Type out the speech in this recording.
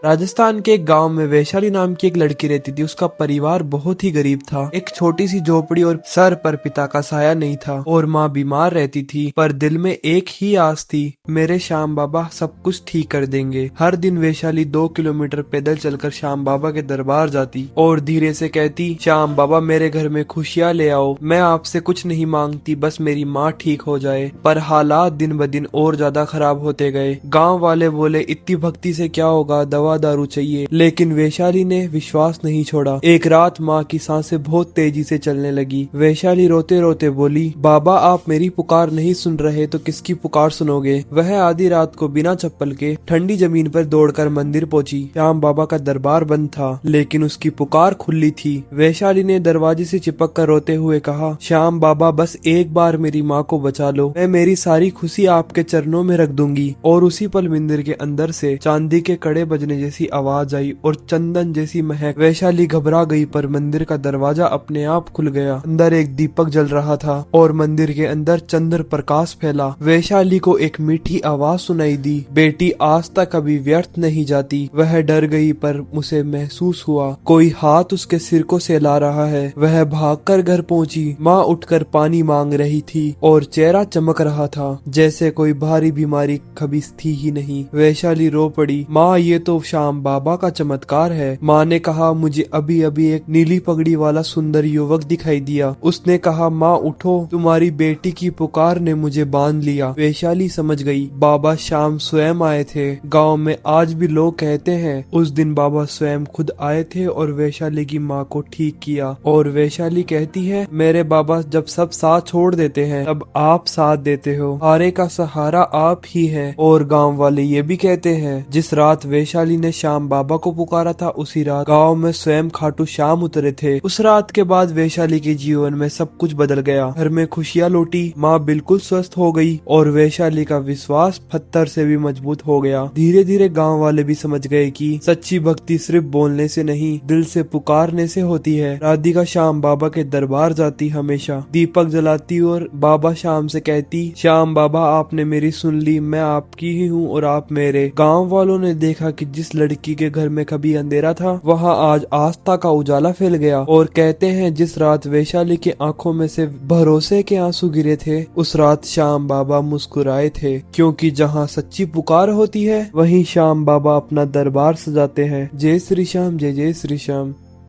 राजस्थान के एक गांव में वैशाली नाम की एक लड़की रहती थी। उसका परिवार बहुत ही गरीब था। एक छोटी सी झोपड़ी और सर पर पिता का साया नहीं था और माँ बीमार रहती थी। पर दिल में एक ही आस थी, मेरे श्याम बाबा सब कुछ ठीक कर देंगे। हर दिन वैशाली 2 किलोमीटर पैदल चलकर श्याम बाबा के दरबार जाती और धीरे से कहती, श्याम बाबा मेरे घर में खुशियाँ ले आओ। मैं आपसे कुछ नहीं मांगती, बस मेरी माँ ठीक हो जाए। पर हालात दिन ब दिन और ज्यादा खराब होते गए। गाँव वाले बोले, इतनी भक्ति से क्या होगा, दवा दारू चाहिए। लेकिन वैशाली ने विश्वास नहीं छोड़ा। एक रात माँ की सांसें बहुत तेजी से चलने लगी। वैशाली रोते रोते बोली, बाबा आप मेरी पुकार नहीं सुन रहे तो किसकी पुकार सुनोगे। वह आधी रात को बिना चप्पल के ठंडी जमीन पर दौड़कर मंदिर पहुंची। श्याम बाबा का दरबार बंद था, लेकिन उसकी पुकार खुली थी। वैशाली ने दरवाजे से चिपक कर रोते हुए कहा, श्याम बाबा बस एक बार मेरी माँ को बचा लो, मैं मेरी सारी खुशी आपके चरणों में रख दूंगी। और उसी पल मंदिर के अंदर से चांदी के कड़े बजने जैसी आवाज आई और चंदन जैसी महक। वैशाली घबरा गई, पर मंदिर का दरवाजा अपने आप खुल गया। अंदर एक दीपक जल रहा था और मंदिर के अंदर चंद्र प्रकाश फैला। वैशाली को एक मीठी आवाज सुनाई दी, बेटी आज तक कभी व्यर्थ नहीं जाती। वह डर गई, पर उसे महसूस हुआ कोई हाथ उसके सिर को सहला रहा है। वह भागकर घर पहुंची। माँ उठकर पानी मांग रही थी और चेहरा चमक रहा था, जैसे कोई भारी बीमारी कभी थी ही नहीं। वैशाली रो पड़ी, माँ ये तो श्याम बाबा का चमत्कार है। माँ ने कहा, मुझे अभी अभी एक नीली पगड़ी वाला सुंदर युवक दिखाई दिया। उसने कहा, माँ उठो, तुम्हारी बेटी की पुकार ने मुझे बांध लिया। वैशाली समझ गई, बाबा श्याम स्वयं आए थे। गांव में आज भी लोग कहते हैं उस दिन बाबा स्वयं खुद आए थे और वैशाली की माँ को ठीक किया। और वैशाली कहती है, मेरे बाबा जब सब साथ छोड़ देते हैं तब आप साथ देते हो, हारे का सहारा आप ही है। और गाँव वाले ये भी कहते हैं, जिस रात वैशाली ने श्याम बाबा को पुकारा था उसी रात गांव में स्वयं खाटू श्याम उतरे थे। उस रात के बाद वैशाली के जीवन में सब कुछ बदल गया। घर में खुशियां लौटी, माँ बिल्कुल स्वस्थ हो गई और वैशाली का विश्वास पत्थर से भी मजबूत हो गया। धीरे धीरे गांव वाले भी समझ गए कि सच्ची भक्ति सिर्फ बोलने से नहीं, दिल से पुकारने से होती है। राधिका श्याम बाबा के दरबार जाती, हमेशा दीपक जलाती और बाबा श्याम से कहती, श्याम बाबा आपने मेरी सुन ली, मैं आपकी ही हूँ और आप मेरे। गाँव वालों ने देखा कि जिस लड़की के घर में कभी अंधेरा था वहाँ आज आस्था का उजाला फैल गया। और कहते हैं जिस रात वैशाली की आंखों में से भरोसे के आंसू गिरे थे उस रात श्याम बाबा मुस्कुराए थे, क्योंकि जहाँ सच्ची पुकार होती है वहीं श्याम बाबा अपना दरबार सजाते हैं। जय श्री श्याम, जय जय श्री श्याम।